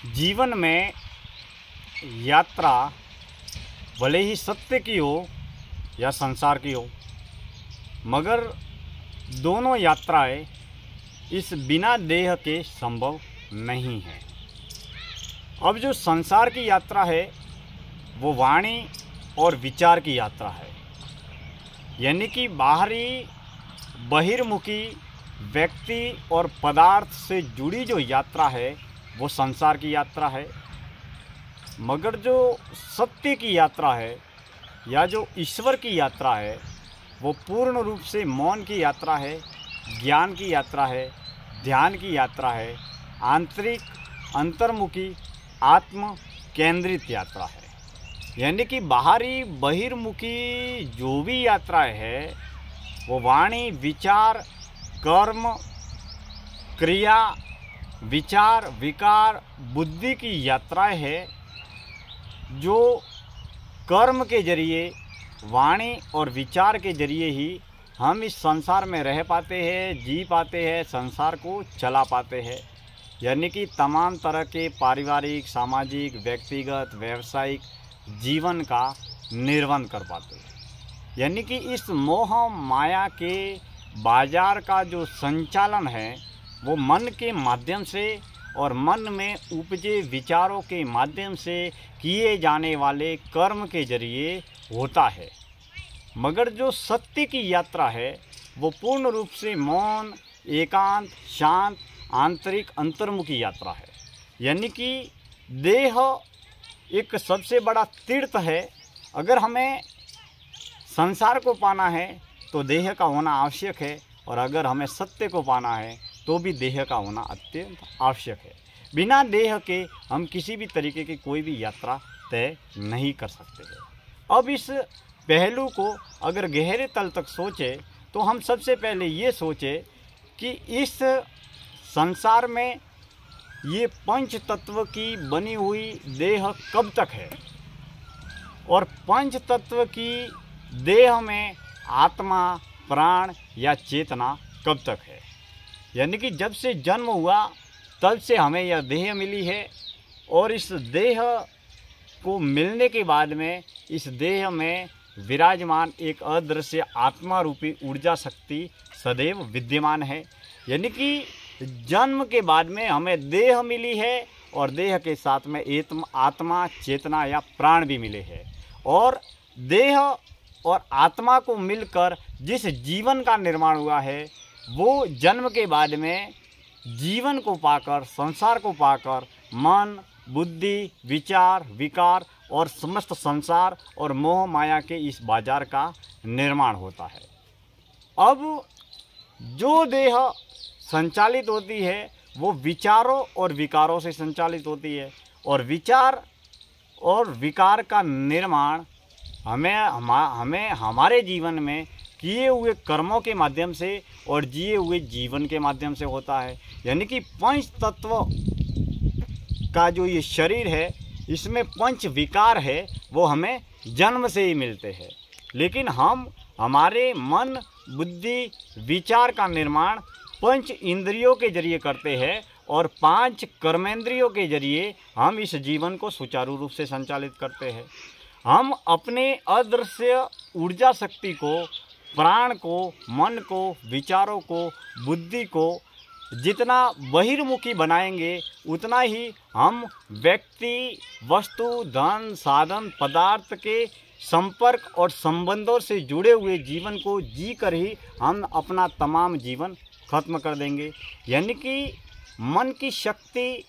जीवन में यात्रा भले ही सत्य की हो या संसार की हो, मगर दोनों यात्राएं इस बिना देह के संभव नहीं है। अब जो संसार की यात्रा है वो वाणी और विचार की यात्रा है, यानी कि बाहरी बहिर्मुखी व्यक्ति और पदार्थ से जुड़ी जो यात्रा है वो संसार की यात्रा है। मगर जो सत्य की यात्रा है या जो ईश्वर की यात्रा है वो पूर्ण रूप से मौन की यात्रा है, ज्ञान की यात्रा है, ध्यान की यात्रा है, आंतरिक अंतर्मुखी आत्म केंद्रित यात्रा है। यानी कि बाहरी बहिर्मुखी जो भी यात्राएं है वो वाणी, विचार, कर्म, क्रिया, विचार, विकार, बुद्धि की यात्राएं है, जो कर्म के जरिए, वाणी और विचार के जरिए ही हम इस संसार में रह पाते हैं, जी पाते हैं, संसार को चला पाते हैं। यानी कि तमाम तरह के पारिवारिक, सामाजिक, व्यक्तिगत, व्यावसायिक जीवन का निर्वहन कर पाते हैं। यानी कि इस मोह माया के बाजार का जो संचालन है वो मन के माध्यम से और मन में उपजे विचारों के माध्यम से किए जाने वाले कर्म के जरिए होता है। मगर जो सत्य की यात्रा है वो पूर्ण रूप से मौन, एकांत, शांत, आंतरिक अंतर्मुखी यात्रा है। यानी कि देह एक सबसे बड़ा तीर्थ है। अगर हमें संसार को पाना है तो देह का होना आवश्यक है, और अगर हमें सत्य को पाना है तो भी देह का होना अत्यंत आवश्यक है। बिना देह के हम किसी भी तरीके की कोई भी यात्रा तय नहीं कर सकते हैं। अब इस पहलू को अगर गहरे तल तक सोचें तो हम सबसे पहले ये सोचें कि इस संसार में ये पंच तत्व की बनी हुई देह कब तक है, और पंच तत्व की देह में आत्मा, प्राण या चेतना कब तक है। यानी कि जब से जन्म हुआ तब से हमें यह देह मिली है, और इस देह को मिलने के बाद में इस देह में विराजमान एक अदृश्य आत्मा रूपी ऊर्जा शक्ति सदैव विद्यमान है। यानी कि जन्म के बाद में हमें देह मिली है, और देह के साथ में आत्मा, चेतना या प्राण भी मिले हैं। और देह और आत्मा को मिलकर जिस जीवन का निर्माण हुआ है वो जन्म के बाद में जीवन को पाकर, संसार को पाकर मन, बुद्धि, विचार, विकार और समस्त संसार और मोह माया के इस बाजार का निर्माण होता है। अब जो देह संचालित होती है वो विचारों और विकारों से संचालित होती है, और विचार और विकार का निर्माण हमें हमारे जीवन में किए हुए कर्मों के माध्यम से और जिए हुए जीवन के माध्यम से होता है। यानी कि पंच तत्व का जो ये शरीर है इसमें पंच विकार है वो हमें जन्म से ही मिलते हैं, लेकिन हम हमारे मन, बुद्धि, विचार का निर्माण पंच इंद्रियों के जरिए करते हैं, और पांच कर्मेंद्रियों के जरिए हम इस जीवन को सुचारू रूप से संचालित करते हैं। हम अपने अदृश्य ऊर्जा शक्ति को, प्राण को, मन को, विचारों को, बुद्धि को जितना बहिर्मुखी बनाएंगे उतना ही हम व्यक्ति, वस्तु, धन, साधन, पदार्थ के संपर्क और संबंधों से जुड़े हुए जीवन को जी कर ही हम अपना तमाम जीवन खत्म कर देंगे। यानी कि मन की शक्ति,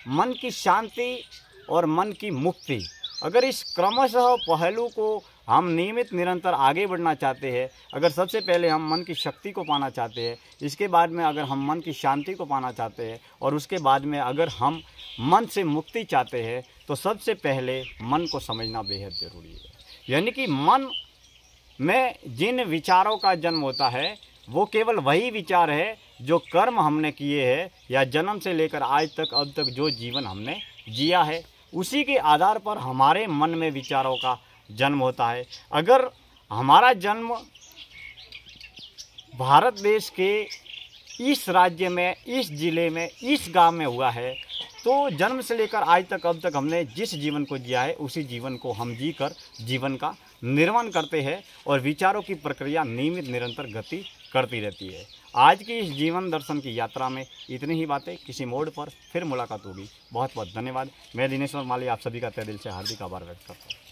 मन की शांति और मन की मुक्ति, अगर इस क्रमशः पहलू को हम नियमित निरंतर आगे बढ़ना चाहते हैं, अगर सबसे पहले हम मन की शक्ति को पाना चाहते हैं, इसके बाद में अगर हम मन की शांति को पाना चाहते हैं, और उसके बाद में अगर हम मन से मुक्ति चाहते हैं, तो सबसे पहले मन को समझना बेहद ज़रूरी है। यानी कि मन में जिन विचारों का जन्म होता है वो केवल वही विचार है जो कर्म हमने किए हैं या जन्म से लेकर आज तक, अब तक जो जीवन हमने जिया है, उसी के आधार पर हमारे मन में विचारों का जन्म होता है। अगर हमारा जन्म भारत देश के इस राज्य में, इस ज़िले में, इस गांव में हुआ है, तो जन्म से लेकर आज तक अब तक हमने जिस जीवन को जिया है उसी जीवन को हम जी कर जीवन का निर्माण करते हैं और विचारों की प्रक्रिया नियमित निरंतर गति करती रहती है। आज की इस जीवन दर्शन की यात्रा में इतनी ही बातें, किसी मोड़ पर फिर मुलाकात होगी। बहुत बहुत धन्यवाद। मैं दिनेश्वर माली आप सभी का तहे दिल से हार्दिक आभार व्यक्त करता हूँ।